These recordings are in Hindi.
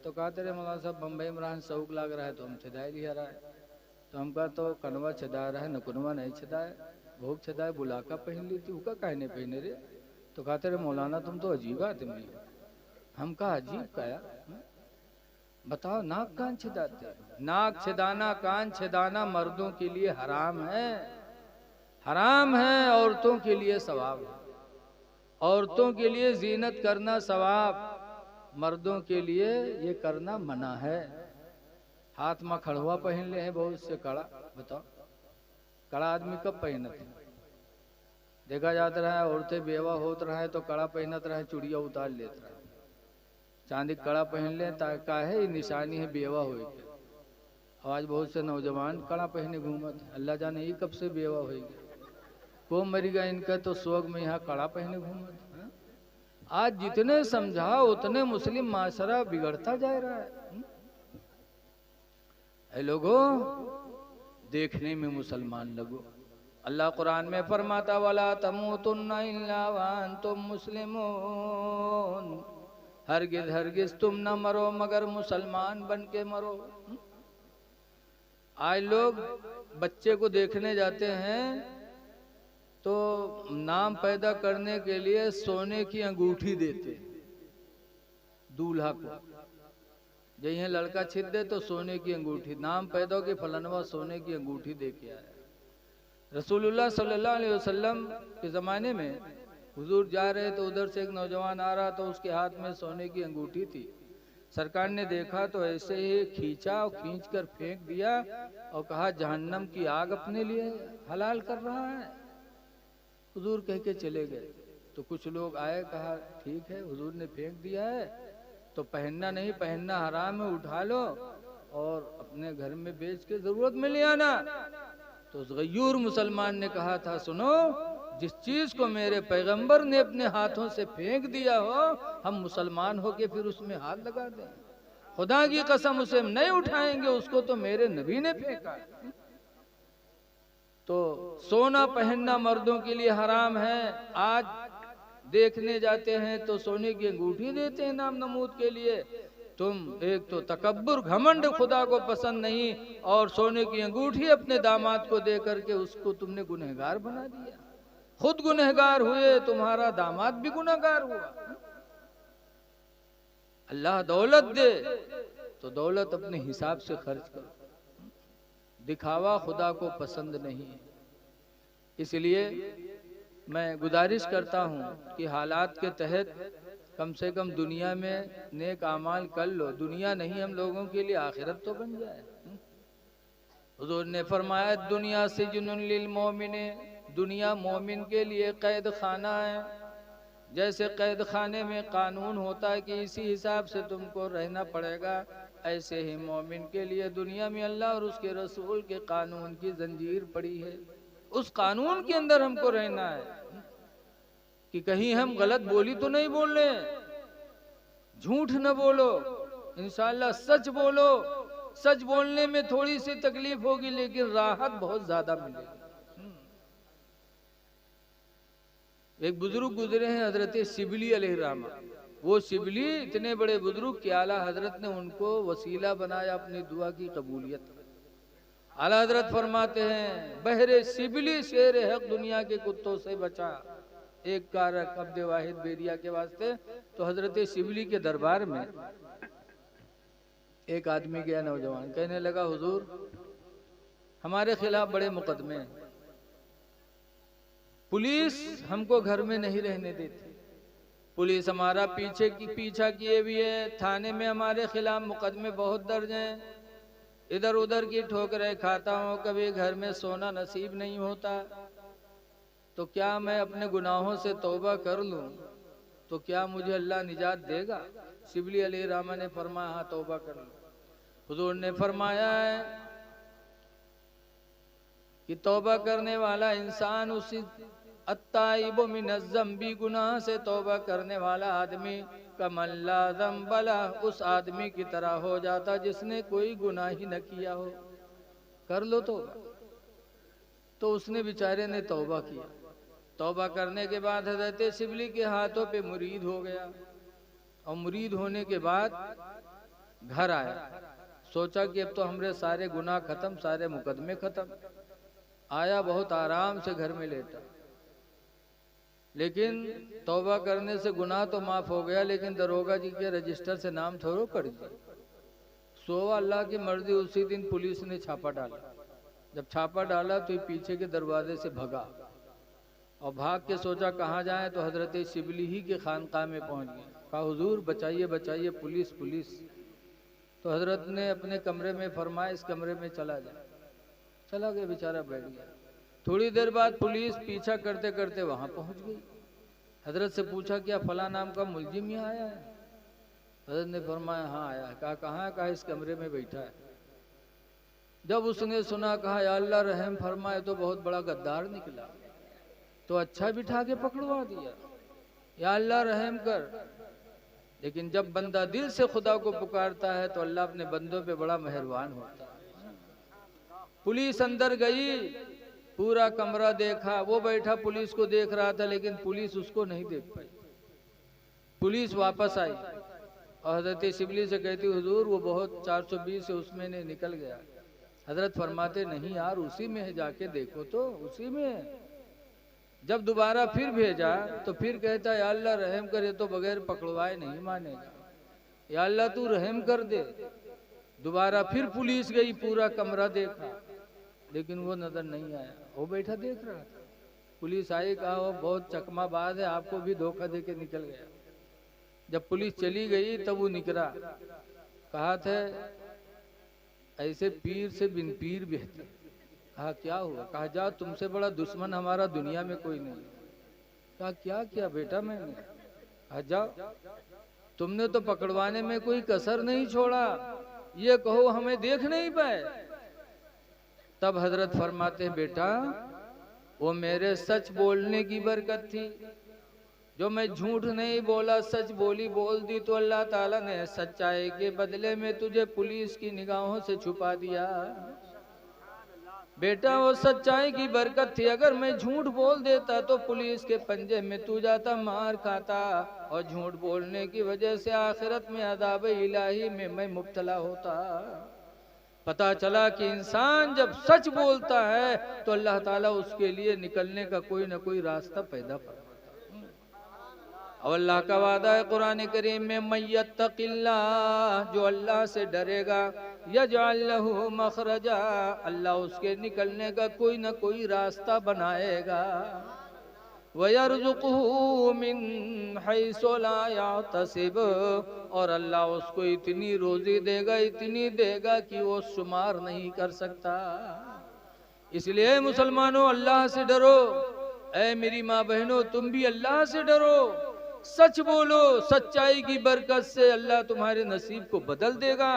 तो कहा तेरे मौलाना साहब बम्बई में रहन शौक लग रहा है तो हम छदाई लिया रहा है। तो हम कहा तो कनवा छदा रहा है नकुनवा नहीं छदाए, भोग छदाए बुलाका पहन ली थी, उसका कहने पहने रे। तो कहा तेरे मौलाना तुम तो अजीब आदमी हो। हम कहा अजीब का यार, बताओ नाक कान छेदाते। नाक छेदाना कान छेदाना मर्दों के लिए हराम है, हराम है, औरतों के लिए सवाब है। औरतों के लिए जीनत करना सवाब, मर्दों के लिए ये करना मना है। हाथ में खड़ुआ पहन ले हैं बहुत से कड़ा, बताओ कड़ा आदमी कब पहनते हैं? देखा जाता रहा है औरतें बेवा होत रहा है तो कड़ा पहनत रहे, चूड़िया उतार लेते रहे, चांदी कड़ा पहन ले का है निशानी है बेवा हो के। आज बहुत से नौजवान कड़ा पहने घूमत, अल्लाह जाने ये कब से बेवा हो गया, को मरीगा इनका तो शौक में यहाँ कड़ा पहने घूमत है? आज जितने समझाओ उतने मुस्लिम माशरा बिगड़ता जा रहा है। ऐ लोगों देखने में मुसलमान लगो। अल्लाह कुरान में फरमाता वला तमूतुन्ना इल्ला व अंतुम मुस्लिमून, हरगिज हरगिज तुम न मरो मगर मुसलमान बन के मरो। आज लोग बच्चे को देखने जाते हैं तो नाम पैदा करने के लिए सोने की अंगूठी देते दूल्हा को। यही लड़का छिद दे तो सोने की अंगूठी, नाम पैदा के फलनवा सोने की अंगूठी दे के आया। रसूलुल्लाह सल्लल्लाहु अलैहि वसल्लम के ज़माने में हुजूर जा रहे तो उधर से एक नौजवान आ रहा तो उसके हाथ में सोने की अंगूठी थी। सरकार ने देखा तो ऐसे ही खींचा और खींच कर फेंक दिया और कहा जहन्नम की आग अपने लिए हलाल कर रहा है। हुजूर कह के चले गए। तो कुछ लोग आए, कहा ठीक है हुजूर ने फेंक दिया है तो पहनना नहीं, पहनना हराम है, उठा लो और अपने घर में बेच के जरूरत में ले आना। तो उस गयूर मुसलमान ने कहा था सुनो, जिस चीज को मेरे पैगंबर ने अपने हाथों से फेंक दिया हो हम मुसलमान हो के फिर उसमें हाथ लगा दें? खुदा की कसम उसे नहीं उठाएंगे, उसको तो मेरे नबी ने फेंका। तो सोना पहनना मर्दों के लिए हराम है। आज देखने जाते हैं तो सोने की अंगूठी देते हैं नाम नमूद के लिए। तुम एक तो तकब्बुर घमंड खुदा को पसंद नहीं, और सोने की अंगूठी अपने दामाद को दे करके उसको तुमने गुनहगार बना दिया। खुद गुनहगार हुए, तुम्हारा दामाद भी गुनहगार हुआ। अल्लाह दौलत दे तो दौलत अपने हिसाब से खर्च करो, दिखावा खुदा को पसंद नहीं है। इसलिए मैं गुजारिश करता हूँ कि हालात के तहत कम से कम दुनिया में नेक आमाल कर लो, दुनिया नहीं हम लोगों के लिए आखिरत तो बन जाए। हुजूर ने फरमाया दुनिया सिजनुन लिल मोमिन, दुनिया मोमिन के लिए कैद खाना है। जैसे कैद खाने में कानून होता है कि इसी हिसाब से तुमको रहना पड़ेगा, ऐसे ही मोमिन के लिए दुनिया में अल्लाह और उसके रसूल के कानून की जंजीर पड़ी है। उस कानून के अंदर हमको रहना है कि कहीं हम गलत बोली तो नहीं बोल रहे, झूठ न बोलो, इंशाअल्लाह सच बोलो। सच बोलने में थोड़ी सी तकलीफ होगी लेकिन राहत बहुत ज्यादा मिलेगी। एक बुजुर्ग गुजरे हैं हजरत शिबली अलैहिर्रहमा। वो शिबली इतने बड़े बुजुर्ग कि आला हजरत ने उनको वसीला बनाया अपनी दुआ की कबूलियत। आला हजरत फरमाते हैं बहरे शिबली शेर हक दुनिया के कुत्तों से बचा, एक कारक अब्दे वाहिद बेरिया के वास्ते। तो हजरत शिबली के दरबार में एक आदमी गया, नौजवान, कहने लगा हुजूर हमारे खिलाफ बड़े मुकदमे हैं, पुलिस हमको घर में नहीं रहने देती, पुलिस हमारा पीछा किए हुए है, थाने में हमारे खिलाफ मुकदमे बहुत दर्ज हैं, इधर उधर की ठोकरें खाता हूँ, कभी घर में सोना नसीब नहीं होता। तो क्या मैं अपने गुनाहों से तौबा कर लूं तो क्या मुझे अल्लाह निजात देगा? शिबली अलैहिर्रहमा ने फरमाया हाँ तौबा कर लो। हुजूर ने फरमाया है कि तौबा करने वाला इंसान उसी अत्ताइबु मिनज़्ज़म्बी, गुनाह से तौबा करने वाला आदमी कमल्ला ज़म्बला, उस आदमी की तरह हो जाता जिसने कोई गुनाह ही न किया हो। कर लो तौबा। तो उसने बेचारे ने तौबा किया। तौबा करने के बाद हजरत शिबली के हाथों पे मुरीद हो गया, और मुरीद होने के बाद घर आया, सोचा कि अब तो हमरे सारे गुनाह खत्म, सारे मुकदमे खत्म। आया, बहुत आराम से घर में लेटा, लेकिन तौबा करने से गुनाह तो माफ हो गया, लेकिन दरोगा जी के रजिस्टर से नाम थोड़ो कट गया। सोवा अल्लाह की मर्जी, उसी दिन पुलिस ने छापा डाला। जब छापा डाला तो ये पीछे के दरवाजे से भगा, और भाग के सोचा कहाँ जाए, तो हजरत शिबली ही के खानकाह में पहुंच गया। कहा हुजूर बचाइए बचाइए, पुलिस पुलिस। तो हजरत ने अपने कमरे में फरमाया इस कमरे में चला जा। चला गया, बेचारा बैठ गया। थोड़ी देर बाद पुलिस पीछा करते करते वहां पहुंच गई। हजरत से पूछा क्या फला नाम का मुलजिम यहाँ आया है? हजरत ने फरमाया हाँ आया है। कहा कहाँ है? कहा इस कमरे में बैठा है। जब उसने सुना, कहा या अल्लाह रहम फरमाए, तो बहुत बड़ा गद्दार निकला, तो अच्छा बिठा के पकड़वा दिया, या अल्लाह रहम कर। लेकिन जब बंदा दिल से खुदा को पुकारता है तो अल्लाह अपने बंदों पे बड़ा मेहरबान होता है। पुलिस अंदर गई, पूरा कमरा देखा, वो बैठा पुलिस को देख रहा था, लेकिन पुलिस उसको नहीं देख पाई। पुलिस वापस आई और हजरत शिबली से कहती हुजूर वो बहुत 420 से उसमें ने निकल गया। हजरत फरमाते नहीं यार, उसी में है, जाके देखो तो उसी में है। जब दोबारा फिर भेजा तो फिर कहता या अल्लाह रहम करे, तो बगैर पकड़वाए नहीं मानेगा, या अल्लाह तू रहम कर दे। दोबारा फिर पुलिस गई, पूरा कमरा देखा, लेकिन वो नजर नहीं आया, वो बैठा देख रहा था। पुलिस आई, कहा वो बहुत चकमाबाज है, आपको भी धोखा दे के निकल गया। जब पुलिस चली गई तब वो निकला, कहा था ऐसे पीर से बिन पीर बेहतर। कहा क्या हुआ? कहा जा, तुमसे बड़ा दुश्मन हमारा दुनिया में कोई नहीं। कहा क्या किया बेटा मैंने? कहा जाओ, तुमने तो पकड़वाने में कोई कसर नहीं छोड़ा, ये कहो हमें देख नहीं पाए। तब हजरत फरमाते बेटा वो मेरे सच बोलने की बरकत थी, जो मैं झूठ नहीं बोला, सच बोल दी, तो अल्लाह ताला ने सच्चाई के बदले में तुझे पुलिस की निगाहों से छुपा दिया। बेटा वो सच्चाई की बरकत थी, अगर मैं झूठ बोल देता तो पुलिस के पंजे में तू जाता, मार खाता, और झूठ बोलने की वजह से आखिरत में अज़ाब इलाही में मैं मुब्तला होता। पता चला कि इंसान जब सच बोलता है तो अल्लाह ताला उसके लिए निकलने का कोई ना कोई रास्ता पैदा करता है। और अल्लाह का वादा है कुरान करीम में, मय्यत्तकिल्लाह, जो अल्लाह से डरेगा, यजअल लहू मखरजा, अल्लाह उसके निकलने का कोई ना कोई रास्ता बनाएगा। वयरज़ुक़हू मिन हैसु ला यहतसिब, और अल्लाह उसको इतनी रोजी देगा, इतनी देगा कि वो शुमार नहीं कर सकता। इसलिए मुसलमानों अल्लाह से डरो। ऐ मेरी माँ बहनों, तुम भी अल्लाह से डरो, सच बोलो। सच्चाई की बरकत से अल्लाह तुम्हारे नसीब को बदल देगा,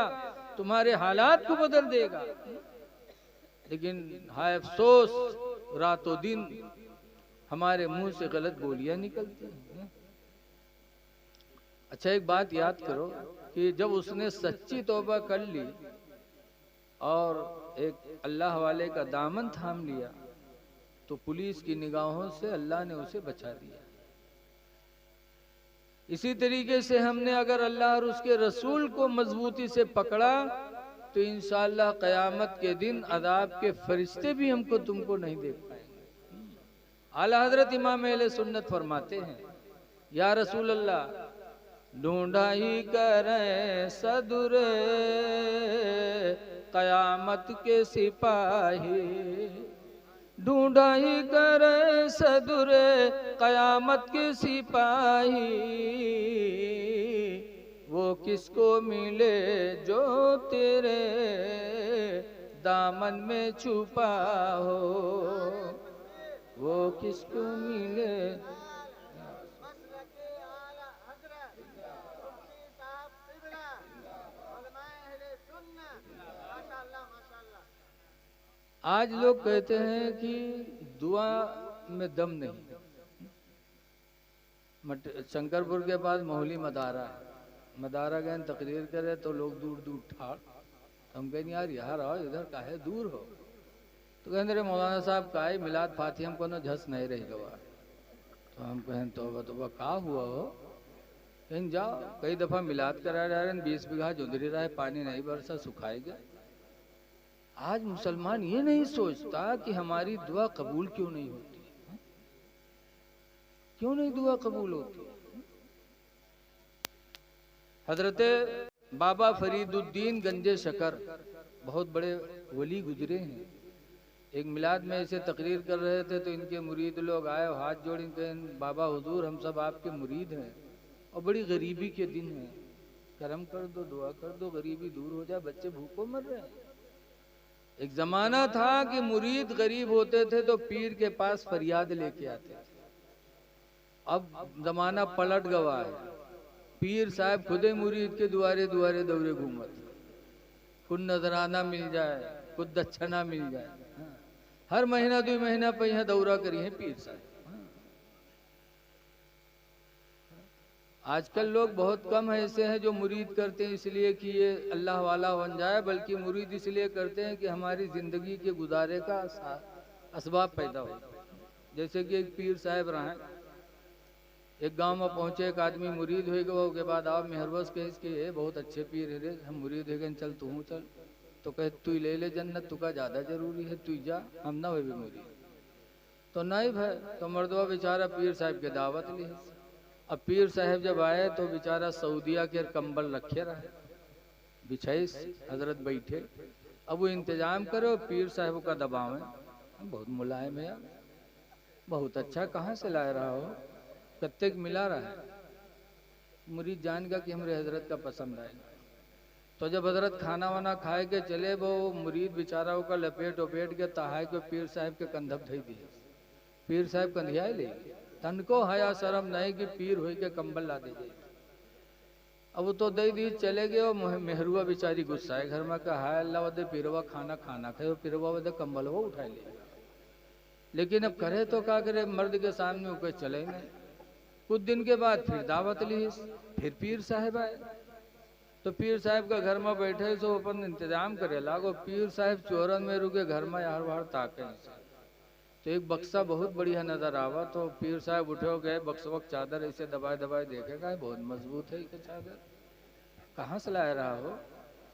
तुम्हारे हालात को बदल देगा। लेकिन हाय अफसोस, रातों दिन हमारे मुंह से गलत बोलियां निकलती हैं। अच्छा एक बात याद करो कि जब उसने सच्ची तौबा कर ली और एक अल्लाह वाले का दामन थाम लिया, तो पुलिस की निगाहों से अल्लाह ने उसे बचा दिया। इसी तरीके से हमने अगर अल्लाह और उसके रसूल को मजबूती से पकड़ा तो इंशाअल्लाह क़यामत के दिन अज़ाब के फरिश्ते भी हमको तुमको नहीं देख पाएंगे। आला हजरत इमाम अहले सुन्नत फरमाते हैं, या रसूल अल्लाह, ढूंढा ही करें सदुरे क़यामत के सिपाही, ढूंढा ही करे सदुरे क़यामत के सिपाही, वो किसको मिले जो तेरे दामन में छुपा हो, वो किसको मिले। आज लोग कहते हैं कि दुआ में दम नहीं। शंकरपुर के पास मोहली मदारा है, मदारा गए तकरीर करे तो लोग दूर दूर ठाड़, हम कहें यार यहाँ आओ, इधर काहे दूर हो? तो कहते रे मौलाना साहब काहे मिलाद फाती हमको न झस नहीं रही गवा। तो हम कहें तो का हुआ हो? कहीं जाओ, कई दफा मिलाद करा जा रहे हैं, 20 बीघा जुंदरी रहा है, पानी नहीं बरसा, सुखाएगा। आज मुसलमान ये नहीं सोचता कि हमारी दुआ कबूल क्यों नहीं होती, क्यों नहीं दुआ कबूल होती। हजरत बाबा फरीदुद्दीन गंजे शकर बहुत बड़े वली गुजरे हैं। एक मिलाद में ऐसे तकरीर कर रहे थे तो इनके मुरीद लोग आए, हाथ जोड़ के, बाबा हुजूर हम सब आपके मुरीद हैं और बड़ी गरीबी के दिन हैं, करम कर दो, दुआ कर दो, गरीबी दूर हो जाए, बच्चे भूखों मर रहे हैं। एक जमाना था कि मुरीद गरीब होते थे तो पीर के पास फरियाद लेके आते थे। अब जमाना पलट गवा है, पीर साहब खुदे मुरीद के दुआरे दुआरे दौरे घूमत, कुछ नजराना मिल जाए, कुछ दक्षिणा मिल जाए, हर महीना 2 महीना पे यहाँ दौरा करी है पीर साहब। आजकल लोग बहुत कम ऐसे हैं जो मुरीद करते हैं इसलिए कि ये अल्लाह वाला बन जाए, बल्कि मुरीद इसलिए करते हैं कि हमारी जिंदगी के गुजारे का असबाब पैदा हो। जैसे कि एक पीर साहब रहे, एक गांव में पहुंचे, एक आदमी मुरीद हो गया, के बाद आप मेहरबस कह इसके बहुत अच्छे पीर है रे, हम मुरीद हो गए, चल तू चल, तो कहे तू ले ले जन्नत, तू का ज्यादा जरूरी है, तू जा, हम ना हुए भी मुरीद। तो नहीं भाई, तो मर्दवा बेचारा पीर साहब के दावत ली। अब पीर साहब जब आए तो बेचारा सऊदिया के कंबल रखे रहे, बिछाइस, हजरत बैठे, अब वो इंतजाम करो, पीर साहब का दबाव है, बहुत मुलायम है यार, बहुत अच्छा, कहाँ से ला रहा हो, कत्ते मिला रहा है। मुरीद जान गया कि हमरे हजरत का पसंद आएगा। तो जब हजरत खाना वाना खाए के चले, वो मुरीद बेचारा का लपेट वपेट के तहाय को पीर साहब के कंधप धई दिए। पीर साहब कंधियाए ले, तन को हया शर्म नहीं कि पीर हो के कंबल ला दे। अब वो तो दई दी चले गए, और मेहरुआ बेचारी गुस्सा है घर में, कहा हाय अल्लाह वदे पीरवा खाना खाना खाए, पीरवा वदे कंबल वो उठा ले। लेकिन अब करे तो क्या करे, मर्द के सामने होकर चले नहीं। कुछ दिन के बाद फिर दावत ली, फिर पीर साहब आए, तो पीर साहब का घर में बैठे सो अपन इंतजाम करे लागो, पीर साहब चोरन में रुके, घर में यार बाहर ताके। तो एक बक्सा बहुत बढ़िया नजर आवा, तो पीर साहब उठे गए, बक्सवक चादर ऐसे दबाए दबाए देखेगा, बहुत मजबूत है ये चादर, कहाँ से ला रहा हो,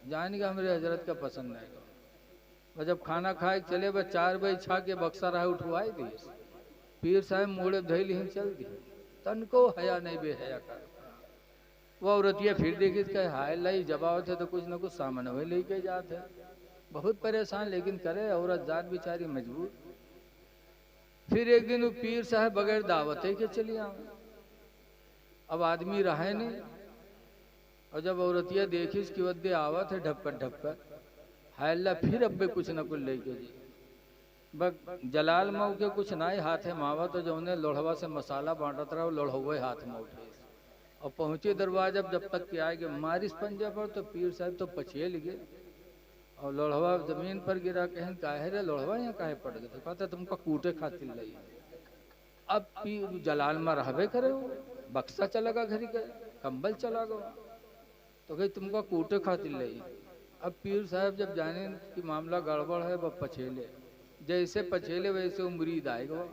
जान का मेरे हजरत का पसंद आएगा। और जब खाना खाए चले, बस 4 बजे छा के बक्सा रहा उठवाई दिए, पीर साहब मोड़े धैल ही चल दिए, तन को हया नहीं बेहया कर। वो औरतिया फिर देखी कहे हाय लाई, जब आओ थे तो कुछ ना कुछ सामान वही लेके जाते, बहुत परेशान, लेकिन करे औरत जात बेचारी मजबूर। फिर एक दिन वो पीर साहब बगैर दावते के चली आए, अब आदमी रहे नहीं, और जब औरतिया देखी इसकी वद्दे आवत है ढपकर ढपकर, हाय अल्लाह, फिर अब्बे कुछ न कुछ लेके जी, बस जलाल मऊ के कुछ ना ही हाथ है मावा, तो जो उन्हें लोढ़वा से मसाला बांटत रहा, लोढ़वे हाथ में उठे और पहुंचे दरवाजा, जब तक के आएगे मारिस पंजा पर, तो पीर साहब तो पछेल गए और लोढ़वा जमीन पर गिरा, कहें काहे रे लोढ़वा यहाँ काहे पड़ गए, तो कहते तुमको कूटे खातिर लई। अब पीर जलाल में रहबे करे, बक्सा चला गा घरी गए, कंबल चला गया, तो कही तुमको कूटे खातिर लई। अब पीर साहब जब जाने कि मामला गड़बड़ है, वह पछेले, जैसे पछेले वैसे वो मुरीद आएगा,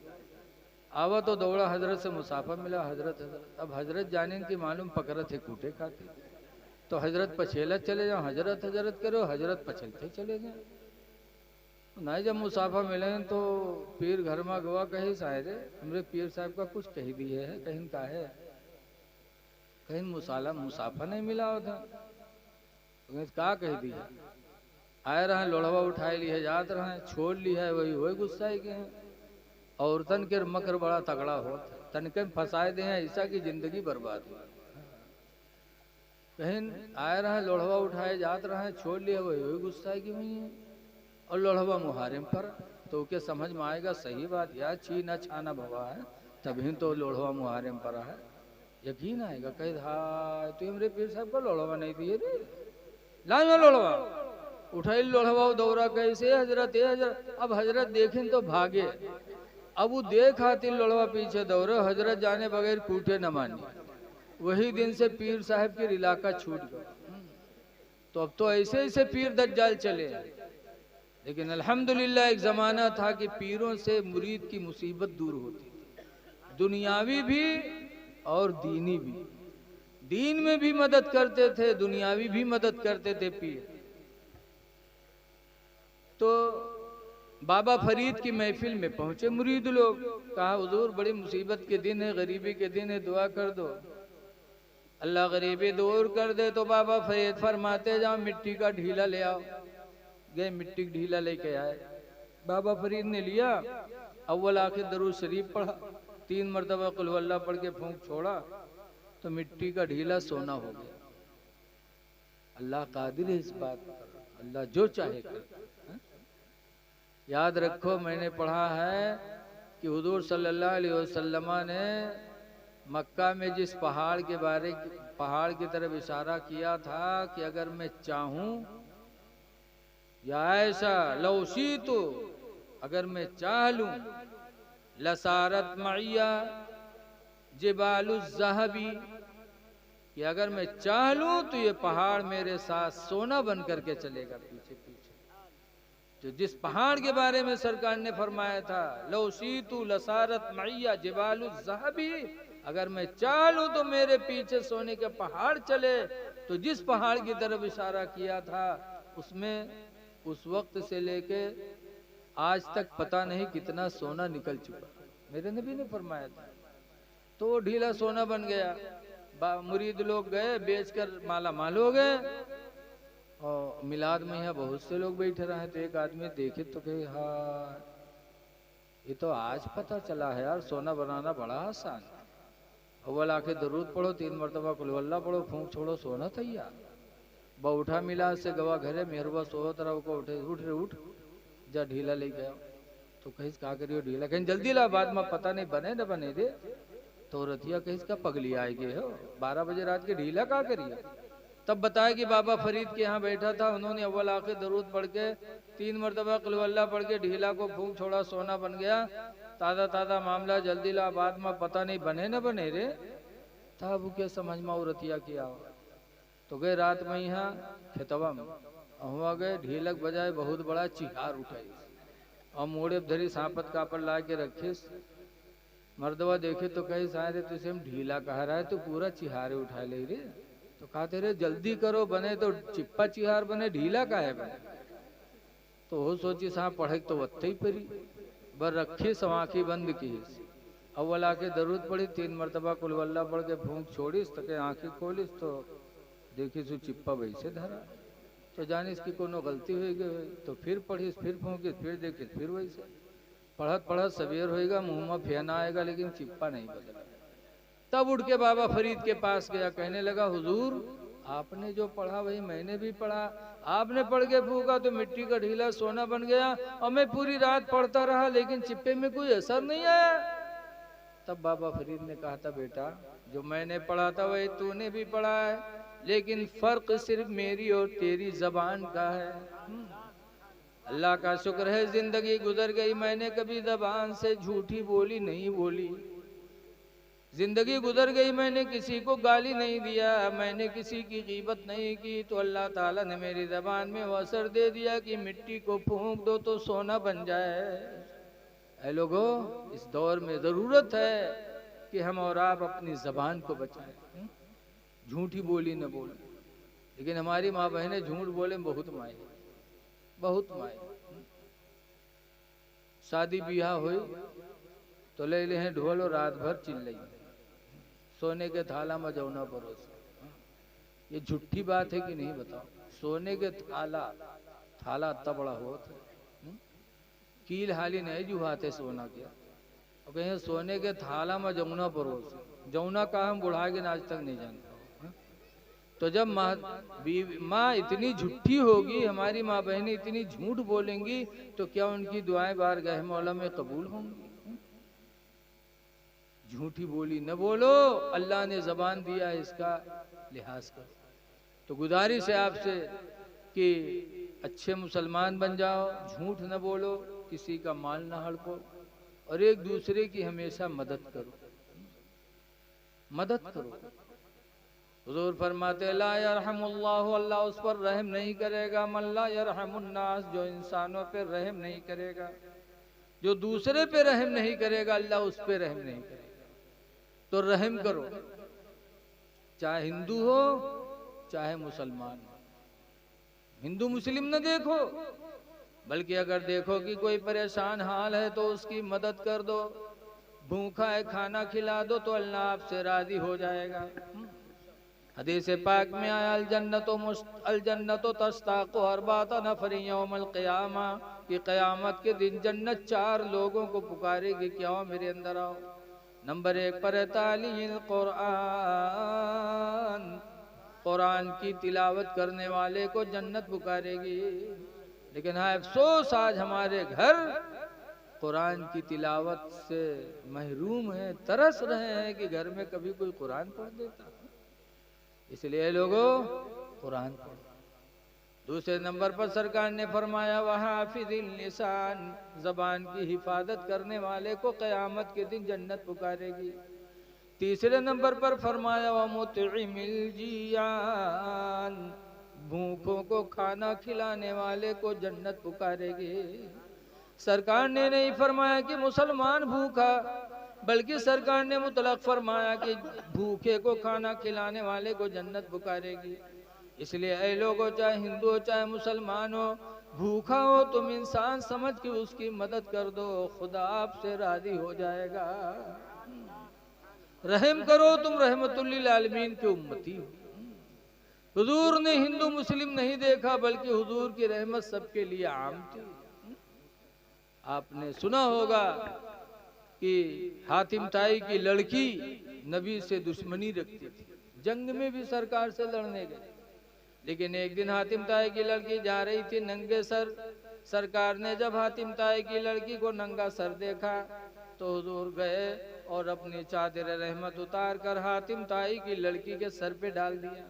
आवा तो दौड़ा, हजरत से मुसाफा मिला, हजरत हजरत। अब हजरत जाने की मालूम पकड़त है कूटे खाते, तो हजरत पछेला चले जाओ, हजरत हजरत करो, हजरत पछलते चले जाए। नहीं जब मुसाफा मिले तो पीर घर में गवा, कहीं शायद हमरे पीर साहब का कुछ कही दिए है, कहीं का है, कहीं मुसाफा नहीं मिला होता, का कह दिया, आए रहे लोढ़वा उठाए लिए जात रहे, छोड़ ली है, वही गुस्सा है कि औरतन के मकर बड़ा तगड़ा हो, तनके फंसाए दे हैं ऐसा की जिंदगी बर्बाद हो। कहीं आए रहे लोढ़वा उठाए जात रहे, छोड़ लिया, वही गुस्सा है कि वही है, और लोढ़वा मुहारिम पर, तो के समझ में आएगा सही बात यार, छी न छाना भवा है, तभी तो लोढ़वा मुहारिम पर है, यकीन आएगा। कहे हाय तू हमरे पीर साहब को लोढ़वा नहीं दिए रे, लाओ लोढ़वा, उठाई लोढ़वा दौरा, कैसे हजरत है हजरत। अब हजरत देखें तो भागे, अब वो देख आती लोढ़वा पीछे दौड़े, हजरत जाने बगैर कूटे न मानी। वही दिन से पीर साहब के इलाका छूट गया। तो अब तो ऐसे ऐसे पीर दज्जाल चले, लेकिन अल्हम्दुलिल्लाह एक जमाना था कि पीरों से मुरीद की मुसीबत दूर होती थी, दुनियावी भी और दीनी भी। दीन में भी मदद करते थे, दुनियावी भी मदद करते थे पीर। तो बाबा फरीद की महफिल में पहुंचे मुरीद लोग, कहा हुजूर बड़ी मुसीबत के दिन है, गरीबी के दिन है, दुआ कर दो, अल्लाह गरीबी दूर कर दे। तो बाबा फरीद फरमाते जाओ मिट्टी का ढीला ले आओ। गए मिट्टी का ढीला लेके आए, बाबा फरीद ने लिया, अव्वल आखिर दरूद शरीफ पढ़ा, 3 मरतबा कुल हुवल्लाह पढ़ के फूंक छोड़ा, तो मिट्टी का ढीला सोना हो गया। अल्लाह कादिर है इस बात पर, अल्लाह जो चाहे कर। याद रखो, मैंने पढ़ा है कि हुजूर सल्लल्लाहु अलैहि वसल्लम ने मक्का में जिस पहाड़ की तरफ इशारा किया था कि अगर मैं चाहूं, या ऐसा लौशी, तो अगर मैं चाह लूं, लसारत मैया जिबालुज़ ज़हबी, कि अगर मैं चाह लूं तो ये पहाड़ मेरे साथ सोना बन करके चलेगा पीछे पीछे। तो जिस पहाड़ के बारे में सरकार ने फरमाया था, लौसीतु लसारत मैया जिबालुज़ ज़हबी, अगर मैं चाह लूं तो मेरे पीछे सोने के पहाड़ चले, तो जिस पहाड़ की तरफ इशारा किया था उसमें उस वक्त से लेके आज तक पता नहीं कितना सोना निकल चुका, मेरे नबी ने फरमाया था। तो वो ढीला सोना बन गया। मुरीद लोग गए, बेचकर माला माल हो गए। और मिलाद में यहाँ बहुत से लोग बैठे रहे, तो एक आदमी देखे तो कहे, हाँ ये तो आज पता चला है यार, सोना बनाना बड़ा आसान। अव्वल आके दरूद पढ़ो, 3 मरतबा कुल हुवल्लाह पढ़ो, फूंक छोड़ो, सोना तैयार। ब उठा मिलाद से गवा घरे मेहरबा सो तरह को उठे, उठ रे उठ, जा ढीला ले गया। तो कहिस का करियो ढीला, कहीं जल्दी ला, बाद में पता नहीं बने न बने दे। तो रतिया कहिस का पगली आएगी हो, 12 बजे रात के ढीला का करिए। तब बताया कि बाबा फरीद के यहाँ बैठा था, उन्होंने अव्वल आखिर दरूद पढ़ के 3 मरतबा कुल हुवल्लाह पढ़ के ढीला को फूंक छोड़ा, सोना बन गया। ताज़ा ताज़ा मामला, जल्दी ला, बाद में पता नहीं बने न बने रे। तब के समझ में रतिया किया। तो गए रात में यहाँ खेतवा में, हुआ गए ढीलक बजाए बहुत बड़ा चिहार उठाई, और मोड़े धरी सांपत कापर ला के रखिस। मर्दवा देखे तो कहे सारे तुझे हम ढीला कह रहा है, तो पूरा चिहारे उठा ले रे। तो कहते रे जल्दी करो, बने तो चिप्पा चिहार बने, ढीला का है बने। तो वो सोची साहब पढ़े तो वत्ते ही परी, बर रखी सवाखी बंद की। अव्वल आके दरूद पड़ी, 3 मरतबा कुल हुवल्लाह पढ़ के फूंक छोड़िस, तो के आंखें खोलिस, तो देखिस वो चिप्पा वैसे धरा। तो जानिस की कोनो गलती हो गई। तो फिर पढ़िस, फिर फूंकिस, फिर देखिस, फिर वैसे पढ़त पढ़त सवेर होएगा, मुंह में फेना आएगा, लेकिन चिप्पा नहीं बदला। तब उठ के बाबा फरीद के पास गया, कहने लगा हुजूर आपने जो पढ़ा वही मैंने भी पढ़ा, आपने पढ़ के फूका तो मिट्टी का ढीला सोना बन गया, और मैं पूरी रात पढ़ता रहा, लेकिन चिप्पे में कोई असर नहीं आया। तब बाबा फरीद ने कहा था, बेटा जो मैंने पढ़ा था वही तूने भी पढ़ा है, लेकिन फर्क सिर्फ मेरी और तेरी जबान का है। अल्लाह का शुक्र है जिंदगी गुजर गई, मैंने कभी जबान से झूठी बोली नहीं बोली। जिंदगी गुजर गई, मैंने किसी को गाली नहीं दिया, मैंने किसी की गीबत नहीं की। तो अल्लाह ताला ने मेरी जबान में वो असर दे दिया कि मिट्टी को फूंक दो तो सोना बन जाए। ऐ लोगों, इस दौर में जरूरत है कि हम और आप अपनी जबान को बचाएं, झूठी बोली न बोले। लेकिन हमारी माँ बहनें झूठ बोले बहुत माए, बहुत माए। शादी ब्याह हुई तो ले ले हैं ढोल और रात भर चिल्लाई, सोने के थाला में जौना परोस। ये झूठी बात है कि नहीं बताओ? सोने के थाला इतना बड़ा हो कील हाली नहीं जुहाते सोना के, और कहीं सोने के थाला में जमुना परोस, जमुना का हम बुढ़ा के आज तक नहीं जानता। तो जब माँ इतनी झूठी होगी, हमारी माँ बहनें इतनी झूठ बोलेंगी, तो क्या उनकी दुआएं बारगाह मौला में कबूल होंगी? झूठी बोली न बोलो, अल्लाह ने जबान दिया है, इसका लिहाज करो। तो गुजारिश है आपसे कि अच्छे मुसलमान बन जाओ, झूठ न बोलो, किसी का माल न हड़पो, और एक दूसरे की हमेशा मदद करो, मदद करो। हुजूर फरमाते ला यरहमुल्लाहु, अल्लाह उस पर रहम नहीं करेगा, मन ला यरहमुन्नास, जो इंसानों पे रहम नहीं करेगा, जो दूसरे पे रहम नहीं करेगा, अल्लाह उस पे रहम नहीं करेगा। तो रहम करो, चाहे हिंदू हो चाहे मुसलमान हो। हिंदू मुस्लिम न देखो, बल्कि अगर देखो कि कोई परेशान हाल है तो उसकी मदद कर दो, भूखा है खाना खिला दो, तो अल्लाह आपसे राजी हो जाएगा। हदीस पाक में आया अल जन्नतो तस्ताक़ु अर्बाता नफरी यौमल क़ियामा, कि क़यामत के दिन जन्नत 4 लोगों को पुकारेगी कि आओ मेरे अंदर आओ। नंबर 1 पर है तालील कुरान, कुरान की तिलावत करने वाले को जन्नत पुकारेगी। लेकिन हाँ अफसोस, आज हमारे घर कुरान की तिलावत से महरूम है, तरस रहे हैं कि घर में कभी कोई कुरान पढ़ देता। इसलिए लोगों कुरान पढ़ो। दूसरे नंबर पर सरकार ने फरमाया वहाफिज़िल लिसान, जबान की हिफाजत करने वाले को क़यामत के दिन जन्नत पुकारेगी। तीसरे नंबर पर फरमाया व मुतइमिल जियान, भूखों को खाना खिलाने वाले को जन्नत पुकारेगी। सरकार ने नहीं फरमाया कि मुसलमान भूखा, बल्कि सरकार ने मुतलक फरमाया कि भूखे को खाना खिलाने वाले को जन्नत पुकारेगी। इसलिए ऐ लोगों, चाहे हिंदू हो चाहे मुसलमान हो, भूखा हो तुम इंसान समझ के उसकी मदद कर दो, खुदा आपसे राजी हो जाएगा। रहम करो, तुम रहमतुल्लिल आलमीन के उम्मती हो। हुजूर ने हिंदू मुस्लिम नहीं देखा, बल्कि हुजूर की रहमत सबके लिए आम थी। आपने सुना होगा कि हातिम ताई की लड़की नबी से दुश्मनी रखती थी, जंग में भी सरकार से लड़ने गए। लेकिन एक दिन हातिम ताई की लड़की जा रही थी नंगे सर। सरकार ने जब हातिम ताई की लड़की को नंगा सर देखा तो हुजूर गए और अपनी चादर रहमत उतार कर हातिम ताई की लड़की के सर पे डाल दिया।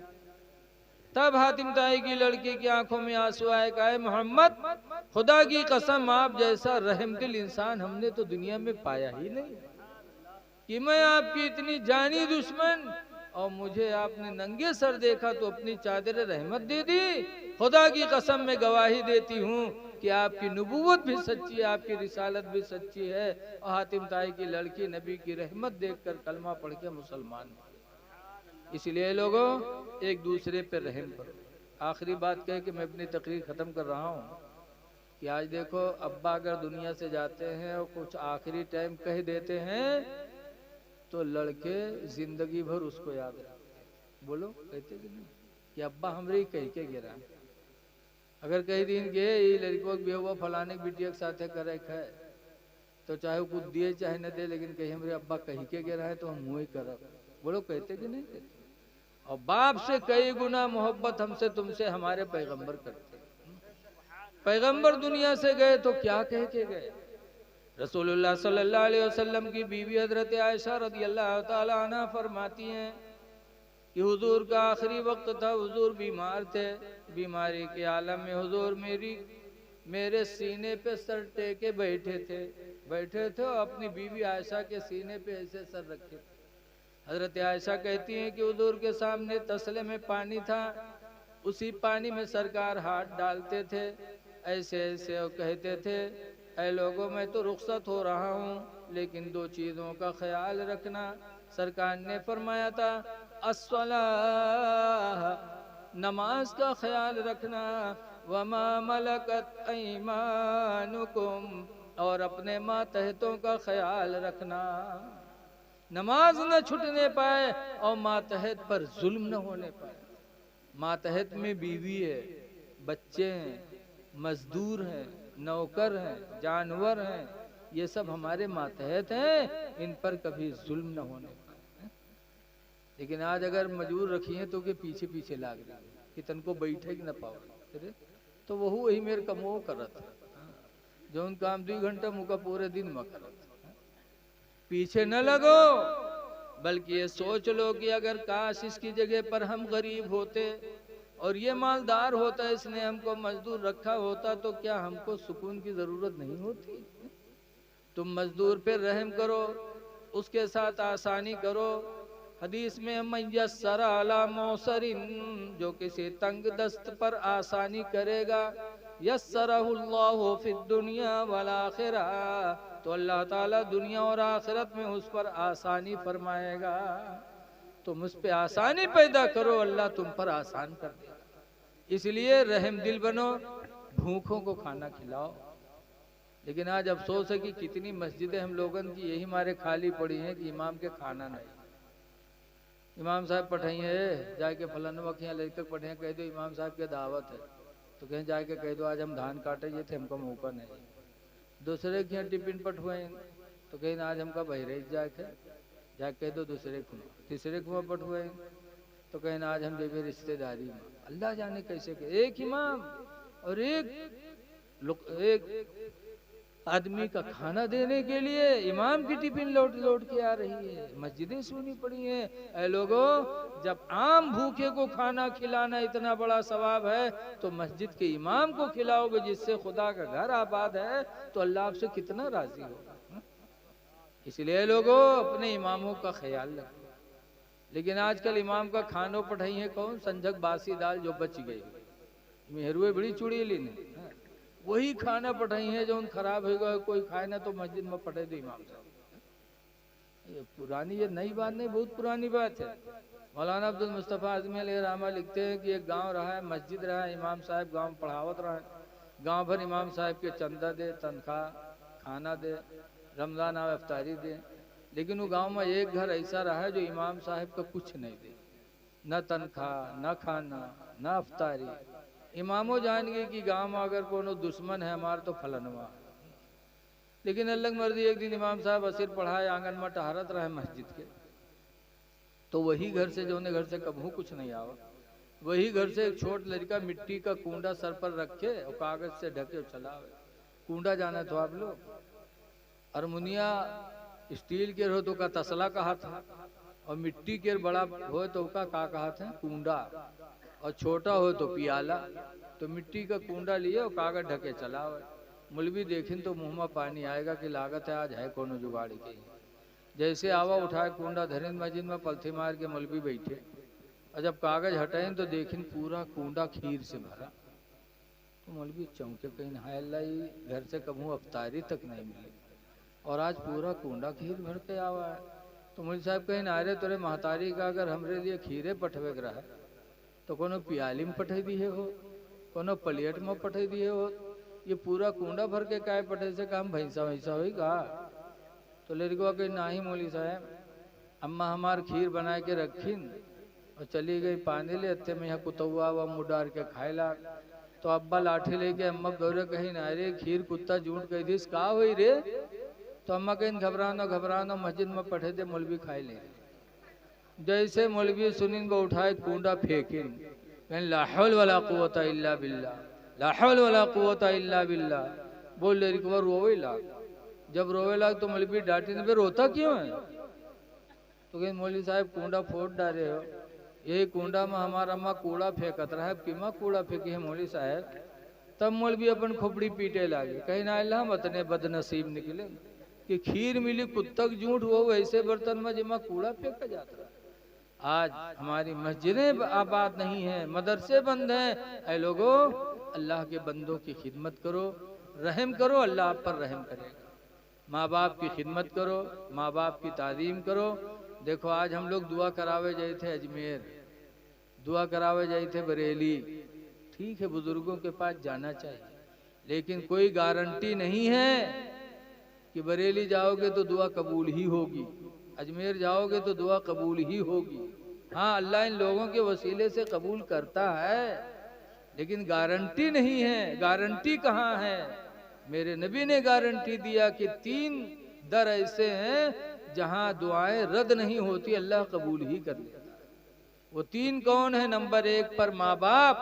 तब हातिम ताई की लड़की की आंखों में आंसू आए, कहा मोहम्मद, खुदा की कसम आप जैसा रहमदिल इंसान हमने तो दुनिया में पाया ही नहीं, कि मैं आपकी इतनी जानी दुश्मन और मुझे आपने नंगे सर देखा तो अपनी चादर रहमत दे दी। खुदा की कसम मैं गवाही देती हूँ कि आपकी नबूवत भी सच्ची है, आपकी रिसालत भी सच्ची है। और हातिम ताई की लड़की नबी की रहमत देखकर कलमा पढ़ के मुसलमान। इसलिए लोगों एक दूसरे पर रहम करो। आखिरी बात कह के मैं अपनी तकरीर ख़त्म कर रहा हूँ कि आज देखो अब्बा अगर दुनिया से जाते हैं और कुछ आखिरी टाइम कह देते हैं तो लड़के जिंदगी भर उसको याद रखते हैं। बोलो कहते कि नहीं कि अब्बा हमरे ही कह के गिरा। अगर कई दिन गए ये लड़कों के हुआ फलाने बिटिया के साथ करे है तो चाहे वो कुछ दिए चाहे न दे, लेकिन कहीं हमरे अब्बा कहीं के गिरा है तो हम मुँह ही कर। बोलो कहते कि नहीं कहते। और बाप से कई गुना मोहब्बत हमसे तुमसे हमारे पैगंबर करते। पैगंबर दुनिया से गए तो क्या कह के गए। रसूलुल्लाह सल्लल्लाहु अलैहि वसल्लम की बीवी हजरत आयशा रदियल्लाहु ताला अन्हा फरमाती हैं कि हुजूर का आखिरी वक्त था, हुजूर बीमार थे। बीमारी के आलम में हुजूर मेरे सीने पे सर टेके बैठे थे और अपनी बीवी आयशा के सीने पे ऐसे सर रखे थे। हजरत आयशा कहती हैं कि हुजूर के सामने तसले में पानी था, उसी पानी में सरकार हाथ डालते थे ऐसे ऐसे और कहते थे, ऐ लोगों मैं तो रुखसत हो रहा हूँ, लेकिन 2 चीज़ों का ख्याल रखना। सरकार ने फरमाया था अस्सलाह, नमाज का ख्याल रखना, वमा मलकत ऐमानुकुम, और अपने मातहतों का ख्याल रखना। नमाज न छूटने पाए और मातहत पर जुल्म न होने पाए। मातहत में बीवी है, बच्चे हैं, मजदूर हैं, नौकर हैं, जानवर हैं, ये सब हमारे मातहत हैं, इन पर कभी जुल्म न होने पाए। लेकिन आज अगर मजबूर रखी है तो के पीछे पीछे लाग रही है कि तन को बैठे न पाओ, तो वही मेरे कमो करत जो उन काम 2 घंटा मुका पूरे दिन में करत। पीछे न लगो, बल्कि ये सोच लो कि अगर काश इसकी जगह पर हम गरीब होते और ये मालदार होता, इसने हमको मजदूर रखा होता, तो क्या हमको सुकून की जरूरत नहीं होती। तुम मजदूर पे रहम करो, उसके साथ आसानी करो। हदीस में मयस्सरा अला मौसरिन, जो किसी तंग दस्त पर आसानी करेगा, यस्सरहुल्लाहु फिद दुनिया वल आखिरा, तो अल्लाह ताला दुनिया और आखिरत में उस पर आसानी फरमाएगा। तो मुझ पे आसानी पैदा करो, अल्लाह तुम पर आसान कर देगा। इसलिए रहम दिल बनो, भूखों को खाना खिलाओ। लेकिन आज अफसोस है कि कितनी मस्जिदें हम लोगन की यही मारे खाली पड़ी हैं कि इमाम के खाना नहीं। इमाम साहब पठाइए जाके फलाना के यहाँ लेकर पढ़े, कह दो इमाम साहब की दावत है, तो कहीं जाके कह दो आज हम धान काटे ये थे, हमको मौका नहीं। दूसरे के यहाँ टिफिन पठवाए तो कहीं आज हमका बहरेज जाके कह दो दूसरे को। तीसरे को पठवाए तो कहीं आज हम देवे रिश्तेदारी में। अल्लाह जाने कैसे के एक इमाम और एक आदमी का खाना देने के लिए इमाम की टिफिन लौट लौट के आ रही है। मस्जिदें सुनी पड़ी हैं। ऐ लोगों, जब आम भूखे को खाना खिलाना इतना बड़ा सवाब है, तो मस्जिद के इमाम को खिलाओगे जिससे खुदा का घर आबाद है, तो अल्लाह आपसे कितना राजी होगा। इसलिए लोगों अपने इमामों का ख्याल रखो। लेकिन आजकल इमाम का खानो पढ़ाई है कौन? संजक बासी दाल जो बच गई, मेहरुए बड़ी चुड़ी लेने, वही खाना पढ़ाई है जो उन खराब हो गए, कोई खाए ना तो मस्जिद में पढ़े दो इमाम साहब। ये पुरानी, ये नई बात नहीं, बहुत पुरानी बात है। मौलाना अब्दुल मुस्तफ़ा आज़मी अलैहिर्रहमा लिखते हैं कि एक गांव रहा है, मस्जिद रहा है, इमाम साहब गांव में पढ़ावत रहा है, गांव भर इमाम साहब के चंदा दे, तनख्वाह, खाना दे, रमजान आवे इफ्तारी दे। लेकिन वो गांव में एक घर ऐसा रहा है जो इमाम साहब का कुछ नहीं दे, न तनख्वाह, न खाना, न इफ्तारी। इमामो जान गए कि गांव में अगर कोनो दुश्मन है हमारा तो फलनवा। लेकिन अल्लाह की मर्जी, एक दिन इमाम साहब असीर पढ़ाए, आंगन में टहरत रहे मस्जिद के, तो वही घर से जो घर से कबहू कुछ नहीं आवा, वही घर से एक छोट लड़का मिट्टी का कूंडा सर पर रखे और कागज से ढके चलावे। कूंडा जाना तो आप लोग, हारमोनिया स्टील के हो तो का तसला कहा था, और मिट्टी के बड़ा हो तो का कहा था कूंडा, और छोटा हो तो पियाला। तो मिट्टी का कूंडा लिए और कागज ढके चलावे। मुलवी देखें तो मुंह में पानी आएगा कि लागत है आज है कोनो जुगाड़ी की। जैसे आवा उठाए कूंडा धरें मस्जिद में पलथी मार के मौलवी बैठे, और जब कागज हटाएं तो देखें पूरा कूंडा खीर से भरा। तो मौलवी चौंके, कहीं हाय अल्लाह, घर से कबू अफ्तारी तक नहीं मिली और आज पूरा कूंडा खीर भर के आवा है। तो मौलवी साहब कहीं नारे तोरे महतारी का अगर हमरे लिए खीरे पठवे रहा तो कोनो पियाली में पठे दिए हो, कोनो प्लेट में पठे दिए हो, ये पूरा कूंडा भर के काय पठे से काम भैंसा वैसा हुई का। तो लड़का कहीं ना ही मौली साहब, अम्मा हमार खीर बना के रखीन और चली गई पानी ले, अत्ते में यहाँ कुतुआ व मुँह डार के खाएला। तो अब्बा लाठी लेके अम्मा गौरे कहीं ना रे खीर कुत्ता झूठ कही थी का हुई रे। तो अम्मा कहीं घबराना मस्जिद में पठे दे मौलवी खाए ले। जैसे मौलवी सुनीन को उठाए कूंडा फेंकिन, कहीं ला हौल वला कुव्वता इल्ला बिल्लाह, ला हौल वला कुव्वता इल्ला बिल्लाह। बोल ले रिकवर रोवे लाग। जब रोवे लाग तो मौलवी डांटी ने, रोता क्यों है? तो कहीं मौलवी साहब कूंडा फोड़ डाले हो, यही कूंडा में हमारा अम्मा कूड़ा फेंकत रहा है, किमा कूड़ा फेंकी है मौलवी साहब। तब मौलवी अपन खोपड़ी पीटे लागे, कहीं ना अल्लाह हम इतने बदनसीब निकले कि खीर मिली कुत्तक झूठ वो वैसे बर्तन में जिमा कूड़ा फेंका जाता है। आज हमारी मस्जिदें आबाद नहीं है, मदरसे बंद हैं। ऐ लोगों, अल्लाह के बंदों की खिदमत करो, रहम करो, अल्लाह आप पर रहम करेगा। माँ बाप की खिदमत करो, माँ बाप की तालीम करो। देखो आज हम लोग दुआ करावे जाए थे अजमेर, दुआ करावे जाए थे बरेली। ठीक है, बुजुर्गों के पास जाना चाहिए, लेकिन कोई गारंटी नहीं है कि बरेली जाओगे तो दुआ कबूल ही होगी, अजमेर जाओगे तो दुआ कबूल ही होगी। हाँ, अल्लाह इन लोगों के वसीले से कबूल करता है, लेकिन गारंटी नहीं है। गारंटी कहाँ है? मेरे नबी ने गारंटी दिया कि 3 दर ऐसे हैं जहां दुआएं रद्द नहीं होती, अल्लाह कबूल ही कर लेता है। वो 3 कौन है? नंबर 1 पर माँ बाप,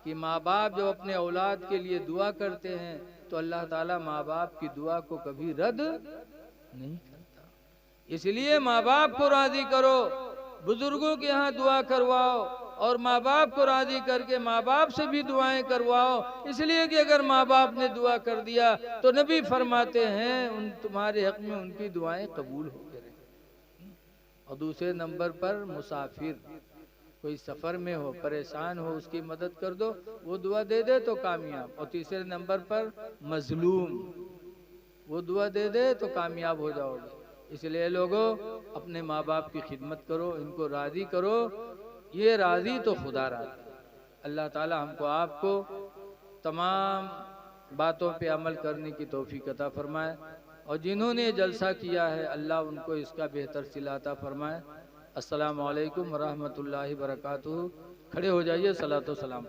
कि माँ बाप जब अपने औलाद के लिए दुआ करते हैं तो अल्लाह ताला माँ बाप की दुआ को कभी रद्द नहीं करता। इसलिए माँ बाप को राजी करो, बुजुर्गों के यहाँ दुआ करवाओ, और माँ बाप को राजी करके माँ बाप से भी दुआएं करवाओ। इसलिए कि अगर माँ बाप ने दुआ कर दिया तो नबी फरमाते हैं उन तुम्हारे हक में उनकी दुआएं कबूल हो गए। और दूसरे नंबर पर मुसाफिर, कोई सफर में हो, परेशान हो, उसकी मदद कर दो, वो दुआ दे दे तो कामयाब। और तीसरे नंबर पर मजलूम, वो दुआ दे दे तो कामयाब हो जाओगे। इसलिए लोगों अपने माँ बाप की खिदमत करो, इनको राज़ी करो, ये राज़ी तो खुदा राज़ी। अल्लाह ताला हमको आपको तमाम बातों पे अमल करने की तौफीक अता फरमाए, और जिन्होंने जलसा किया है अल्लाह उनको इसका बेहतर सिला अता फरमाए। अस्सलामु अलैकुम व रहमतुल्लाहि व बरकातुहू। खड़े हो जाइए, सलातो सलाम।